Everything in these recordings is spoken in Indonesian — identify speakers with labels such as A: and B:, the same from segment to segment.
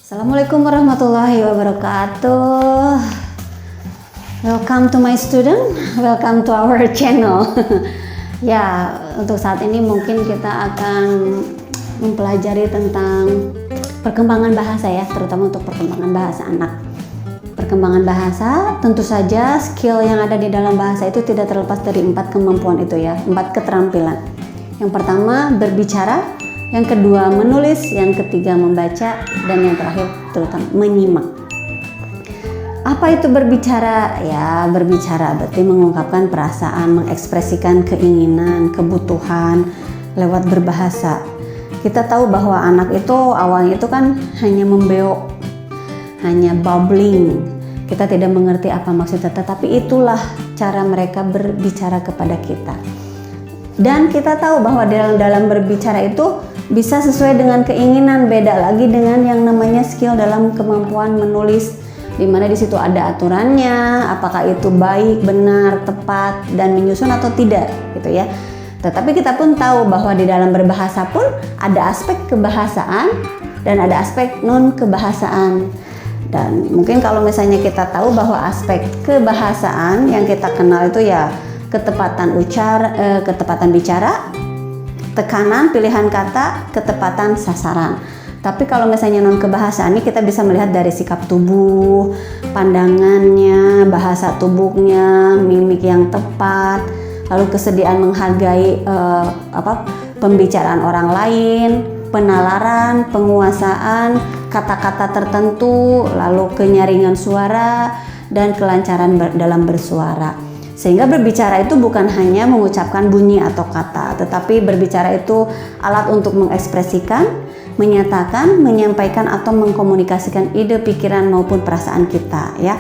A: Assalamualaikum warahmatullahi wabarakatuh. Welcome to my student, welcome to our channel. Ya, untuk saat ini mungkin kita akan mempelajari tentang perkembangan bahasa ya, terutama untuk perkembangan bahasa anak. Perkembangan bahasa, tentu saja skill yang ada di dalam bahasa itu tidak terlepas dari 4 kemampuan itu ya, 4 keterampilan. Yang pertama berbicara, yang kedua menulis, yang ketiga membaca, dan yang terakhir terutama menyimak. Apa itu berbicara? Ya, berbicara berarti mengungkapkan perasaan, mengekspresikan keinginan, kebutuhan lewat berbahasa. Kita tahu bahwa anak itu awalnya itu kan hanya membeok, hanya babbling. Kita tidak mengerti apa maksudnya, tetapi itulah cara mereka berbicara kepada kita. Dan kita tahu bahwa dalam berbicara itu bisa sesuai dengan keinginan, beda lagi dengan yang namanya skill dalam kemampuan menulis, di mana di situ ada aturannya, apakah itu baik, benar, tepat, dan menyusun atau tidak, gitu ya. Tetapi kita pun tahu bahwa di dalam berbahasa pun ada aspek kebahasaan dan ada aspek non kebahasaan. Dan mungkin kalau misalnya kita tahu bahwa aspek kebahasaan yang kita kenal itu ya ketepatan ketepatan bicara, tekanan pilihan kata, ketepatan sasaran. Tapi kalau misalnya non kebahasaan ini kita bisa melihat dari sikap tubuh, pandangannya, bahasa tubuhnya, mimik yang tepat, lalu kesediaan menghargai pembicaraan orang lain, penalaran, penguasaan kata-kata tertentu, lalu kenyaringan suara dan kelancaran dalam bersuara. Sehingga berbicara itu bukan hanya mengucapkan bunyi atau kata, tetapi berbicara itu alat untuk mengekspresikan, menyatakan, menyampaikan atau mengkomunikasikan ide, pikiran maupun perasaan kita ya.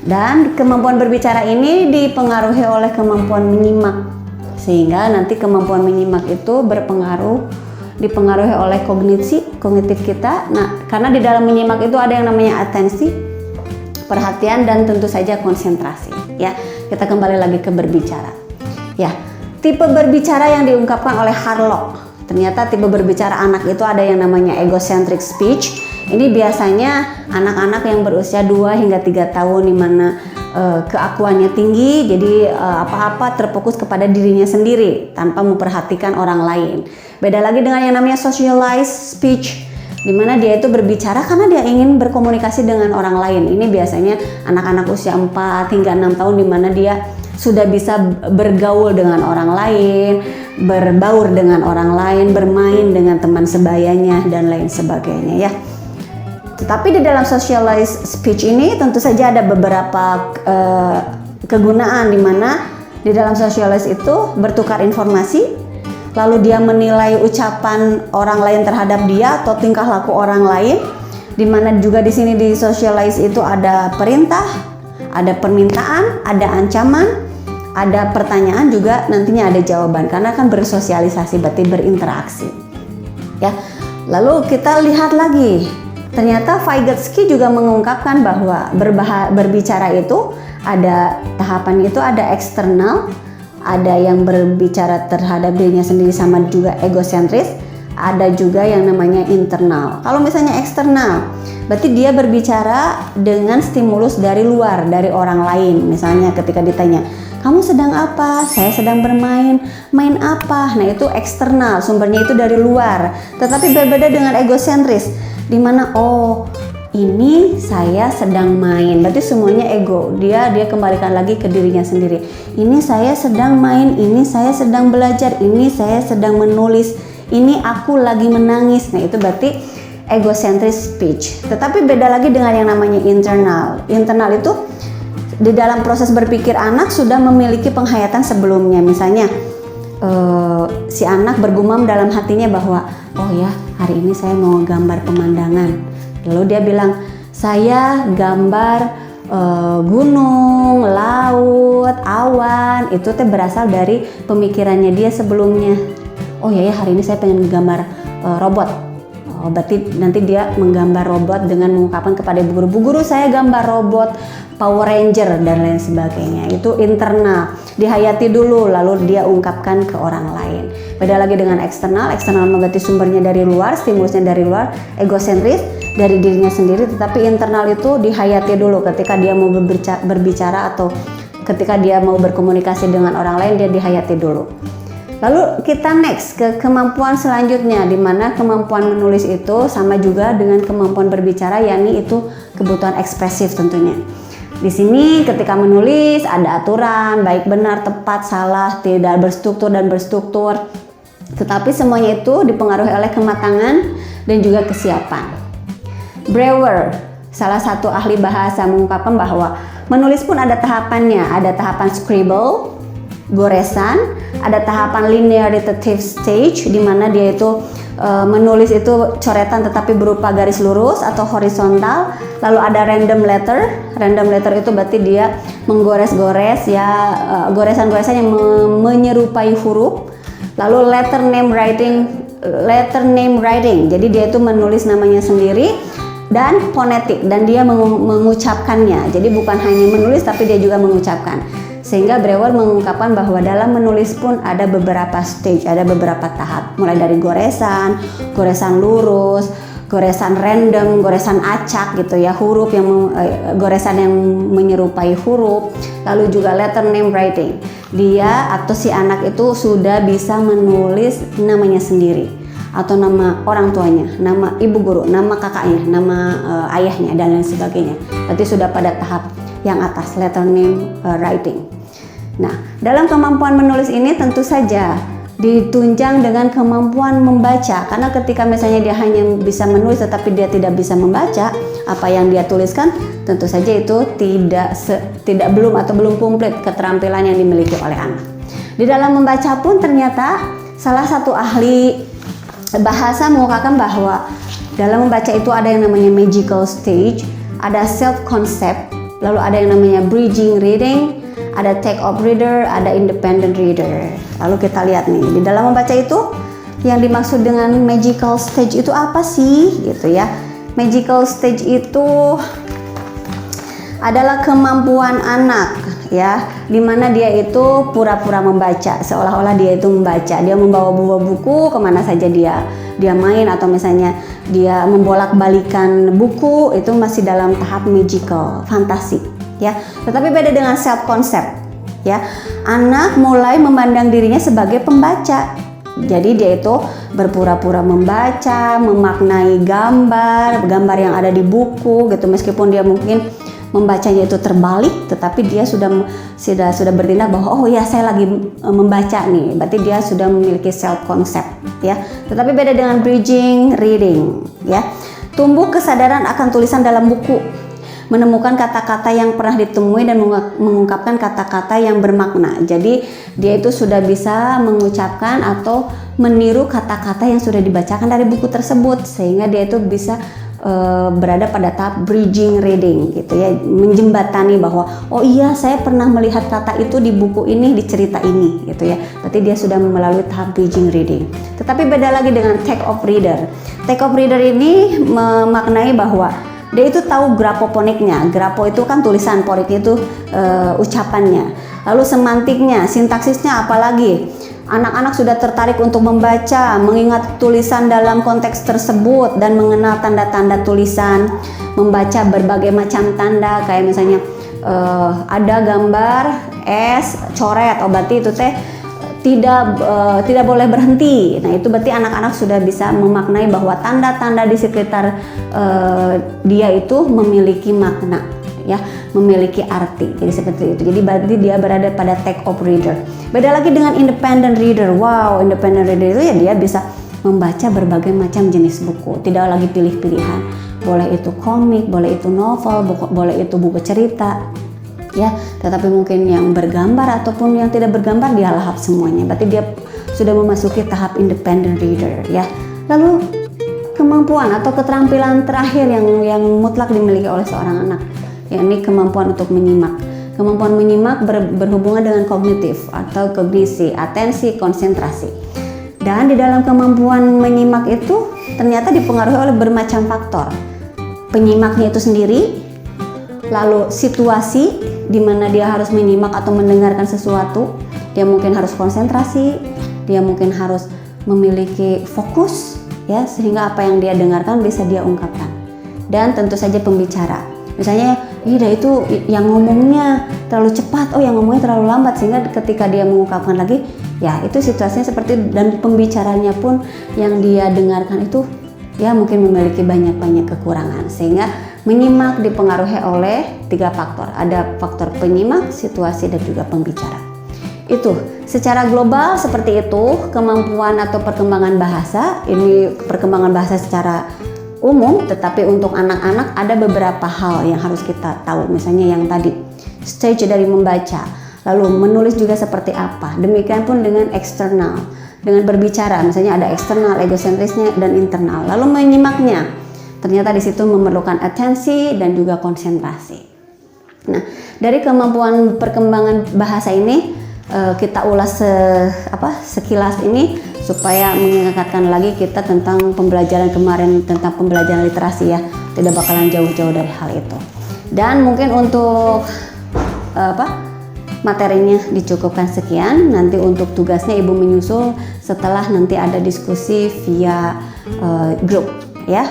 A: Dan kemampuan berbicara ini dipengaruhi oleh kemampuan menyimak. Sehingga nanti kemampuan menyimak itu dipengaruhi oleh kognitif kita. Nah, karena di dalam menyimak itu ada yang namanya atensi, perhatian, dan tentu saja konsentrasi ya. Kita kembali lagi ke berbicara. Ya, tipe berbicara yang diungkapkan oleh Harlock. Ternyata tipe berbicara anak itu ada yang namanya egocentric speech. Ini biasanya anak-anak yang berusia 2 hingga 3 tahun di mana keakuannya tinggi, jadi apa-apa terfokus kepada dirinya sendiri tanpa memperhatikan orang lain. Beda lagi dengan yang namanya socialized speech, di mana dia itu berbicara karena dia ingin berkomunikasi dengan orang lain. Ini biasanya anak-anak usia 4 hingga 6 tahun di mana dia sudah bisa bergaul dengan orang lain, berbaur dengan orang lain, bermain dengan teman sebayanya dan lain sebagainya ya. Tetapi di dalam socialized speech ini tentu saja ada beberapa kegunaan di mana di dalam socialized itu bertukar informasi, lalu dia menilai ucapan orang lain terhadap dia atau tingkah laku orang lain, di mana juga di sini di socialize itu ada perintah, ada permintaan, ada ancaman, ada pertanyaan, juga nantinya ada jawaban karena kan bersosialisasi berarti berinteraksi. Ya. Lalu kita lihat lagi. Ternyata Vygotsky juga mengungkapkan bahwa berbicara itu ada tahapan itu ada eksternal, ada yang berbicara terhadap dirinya sendiri sama juga egosentris, ada juga yang namanya internal. Kalau misalnya eksternal, berarti dia berbicara dengan stimulus dari luar, dari orang lain. Misalnya ketika ditanya, kamu sedang apa? Saya sedang bermain. Main apa? Nah itu eksternal, sumbernya itu dari luar. Tetapi berbeda dengan egosentris, di mana ini saya sedang main, berarti semuanya ego. Dia kembalikan lagi ke dirinya sendiri. Ini saya sedang main, ini saya sedang belajar, ini saya sedang menulis, ini aku lagi menangis. Nah itu berarti egocentric speech. Tetapi beda lagi dengan yang namanya internal. Internal itu di dalam proses berpikir anak sudah memiliki penghayatan sebelumnya. Misalnya si anak bergumam dalam hatinya bahwa oh ya, hari ini saya mau gambar pemandangan. Lalu dia bilang, saya gambar gunung, laut, awan. Itu berasal dari pemikirannya dia sebelumnya. Oh ya, hari ini saya pengen gambar robot. Berarti nanti dia menggambar robot dengan mengungkapkan kepada ibu guru, saya gambar robot Power Ranger dan lain sebagainya. Itu internal. dihayati dulu lalu dia ungkapkan ke orang lain. Beda lagi dengan eksternal berarti sumbernya dari luar, stimulusnya dari luar, egosentris dari dirinya sendiri, tetapi internal itu dihayati dulu ketika dia mau berbicara atau ketika dia mau berkomunikasi dengan orang lain, dia dihayati dulu. Lalu kita next ke kemampuan selanjutnya, di mana kemampuan menulis itu sama juga dengan kemampuan berbicara, yakni itu kebutuhan ekspresif tentunya. Di sini ketika menulis ada aturan, baik benar, tepat, salah, tidak berstruktur dan berstruktur. Tetapi semuanya itu dipengaruhi oleh kematangan dan juga kesiapan. Brewer, salah satu ahli bahasa, mengungkapkan bahwa menulis pun ada tahapannya, ada tahapan scribble, goresan, ada tahapan linearitative stage di mana dia itu menulis itu coretan tetapi berupa garis lurus atau horizontal. Lalu ada random letter itu berarti dia menggores-gores ya, goresan-goresan yang menyerupai huruf. Lalu letter name writing, jadi dia itu menulis namanya sendiri, dan fonetik, dan dia mengucapkannya, jadi bukan hanya menulis tapi dia juga mengucapkan. Sehingga Brewer mengungkapkan bahwa dalam menulis pun ada beberapa stage, ada beberapa tahap, mulai dari goresan lurus, goresan random, goresan acak gitu ya, huruf yang goresan yang menyerupai huruf, lalu juga letter name writing. Dia atau si anak itu sudah bisa menulis namanya sendiri atau nama orang tuanya, nama ibu guru, nama kakaknya, nama ayahnya dan lain sebagainya. Berarti sudah pada tahap yang atas, letter name writing. Nah, dalam kemampuan menulis ini tentu saja ditunjang dengan kemampuan membaca, karena ketika misalnya dia hanya bisa menulis tetapi dia tidak bisa membaca apa yang dia tuliskan, tentu saja itu belum komplit keterampilan yang dimiliki oleh anak. Di dalam membaca pun ternyata salah satu ahli bahasa mengungkapkan bahwa dalam membaca itu ada yang namanya magical stage, ada self concept, lalu ada yang namanya bridging reading, ada take up reader, ada independent reader. Lalu kita lihat nih, di dalam membaca itu yang dimaksud dengan magical stage itu apa sih gitu ya. Magical stage itu adalah kemampuan anak ya, dimana dia itu pura-pura membaca, seolah-olah dia itu membaca, dia membawa buah buku kemana saja dia main, atau misalnya dia membolak-balikan buku, itu masih dalam tahap magical, fantasi ya. Tetapi beda dengan self concept ya, anak mulai memandang dirinya sebagai pembaca. Jadi dia itu berpura-pura membaca, memaknai gambar yang ada di buku gitu, meskipun dia mungkin membacanya itu terbalik, tetapi dia sudah bertindak bahwa oh ya saya lagi membaca nih, berarti dia sudah memiliki self concept ya. Tetapi beda dengan bridging reading ya, tumbuh kesadaran akan tulisan dalam buku, menemukan kata-kata yang pernah ditemui dan mengungkapkan kata-kata yang bermakna. Jadi dia itu sudah bisa mengucapkan atau meniru kata-kata yang sudah dibacakan dari buku tersebut, sehingga dia itu bisa berada pada tahap bridging reading gitu ya, menjembatani bahwa oh iya saya pernah melihat kata itu di buku ini, di cerita ini gitu ya. Berarti dia sudah melalui tahap bridging reading. Tetapi beda lagi dengan take up reader. Take up reader ini memaknai bahwa dia itu tahu grafoponiknya. Grafo itu kan tulisan, ponik itu ucapannya. Lalu semantiknya, sintaksisnya, apalagi anak-anak sudah tertarik untuk membaca, mengingat tulisan dalam konteks tersebut dan mengenal tanda-tanda tulisan, membaca berbagai macam tanda, kayak misalnya ada gambar S coret, oh berarti itu teh tidak boleh berhenti. Nah itu berarti anak-anak sudah bisa memaknai bahwa tanda-tanda di sekitar dia itu memiliki makna ya, memiliki arti. Jadi seperti itu. Jadi berarti dia berada pada take up reader. Beda lagi dengan independent reader. Wow, independent reader itu ya dia bisa membaca berbagai macam jenis buku, tidak lagi pilih-pilihan. Boleh itu komik, boleh itu novel, boleh itu buku cerita. Ya, tetapi mungkin yang bergambar ataupun yang tidak bergambar dia lahap semuanya. Berarti dia sudah memasuki tahap independent reader ya. Lalu kemampuan atau keterampilan terakhir yang mutlak dimiliki oleh seorang anak, yakni kemampuan untuk menyimak. Kemampuan menyimak berhubungan dengan kognitif atau kognisi, atensi, konsentrasi. Dan di dalam kemampuan menyimak itu ternyata dipengaruhi oleh bermacam faktor. Penyimaknya itu sendiri, lalu situasi di mana dia harus menyimak atau mendengarkan sesuatu, dia mungkin harus konsentrasi, dia mungkin harus memiliki fokus ya, sehingga apa yang dia dengarkan bisa dia ungkapkan. Dan tentu saja pembicara, misalnya itu yang ngomongnya terlalu cepat, yang ngomongnya terlalu lambat, sehingga ketika dia mengungkapkan lagi ya itu situasinya seperti, dan pembicaranya pun yang dia dengarkan itu ya mungkin memiliki banyak kekurangan, sehingga menyimak dipengaruhi oleh 3 faktor. Ada faktor penyimak, situasi, dan juga pembicara. Itu secara global seperti itu kemampuan atau perkembangan bahasa. Ini perkembangan bahasa secara umum, tetapi untuk anak-anak ada beberapa hal yang harus kita tahu. Misalnya yang tadi, stage dari membaca, lalu menulis juga seperti apa. Demikian pun dengan eksternal, dengan berbicara, misalnya ada eksternal, egosentrisnya, dan internal. Lalu menyimaknya, ternyata di situ memerlukan atensi dan juga konsentrasi. Nah, dari kemampuan perkembangan bahasa ini kita ulas sekilas ini supaya mengingatkan lagi kita tentang pembelajaran kemarin, tentang pembelajaran literasi ya, tidak bakalan jauh-jauh dari hal itu. Dan mungkin untuk materinya dicukupkan sekian. Nanti untuk tugasnya Ibu menyusul setelah nanti ada diskusi via grup ya.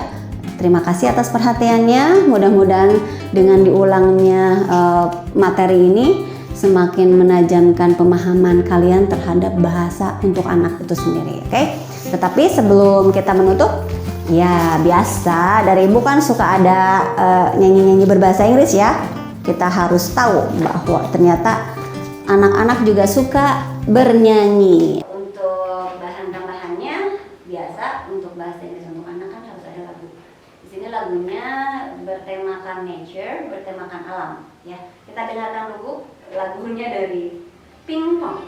A: Terima kasih atas perhatiannya. Mudah-mudahan dengan diulangnya materi ini semakin menajamkan pemahaman kalian terhadap bahasa untuk anak itu sendiri, oke? Tetapi sebelum kita menutup, ya biasa dari Ibu kan suka ada nyanyi-nyanyi berbahasa Inggris ya. Kita harus tahu bahwa ternyata anak-anak juga suka bernyanyi. Untuk bahan tambahannya, biasa untuk bahasa Inggris untuk anak kan harus ada lagu. Di sini lagunya bertemakan nature, bertemakan alam ya. Kita dengarkan dulu lagunya dari Ping Pong.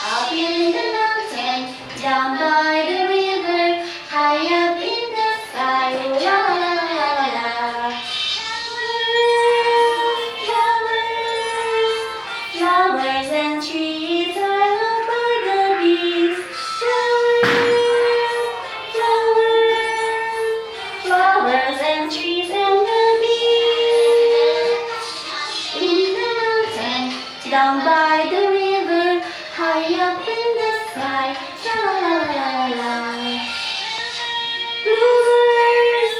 A: Up in the mountain, down by the river, high up in the sky, la la la la la la. Flowers, flowers and trees are loved by the bees. Flowers and trees and the bees. In the mountain, down by the river, high up in the sky, la la la la la. Bluebirds,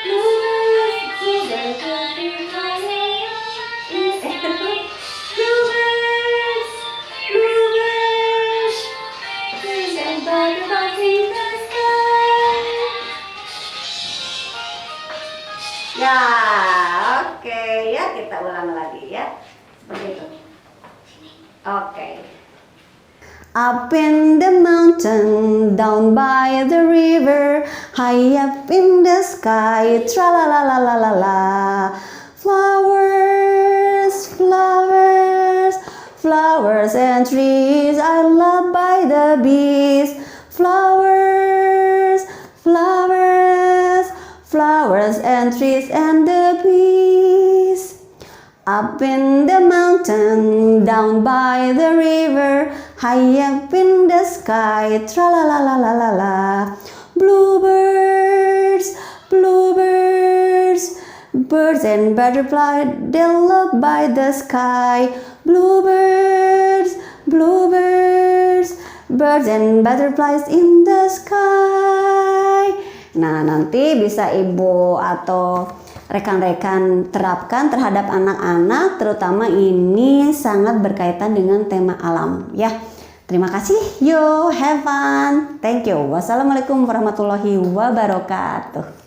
A: bluebirds, the good fly me. Bluebirds, bluebirds, birds and butterflies in the sky. Ya, oke ya, kita ulang lagi ya, seperti itu. Oke. Up in the mountain, down by the river, high up in the sky, tra la la la la la la. Flowers, flowers, flowers and trees are loved by the bees. Flowers, flowers, flowers and trees and the bees. Up in the mountain, down by the river, high up in the sky, tra la la la la la la. Bluebirds, bluebirds, birds and butterflies, they're loved by the sky. Bluebirds, bluebirds, birds and butterflies in the sky. Nah, nanti bisa Ibu atau rekan-rekan terapkan terhadap anak-anak, terutama ini sangat berkaitan dengan tema alam ya. Terima kasih, yo, have fun, thank you. Wassalamualaikum warahmatullahi wabarakatuh.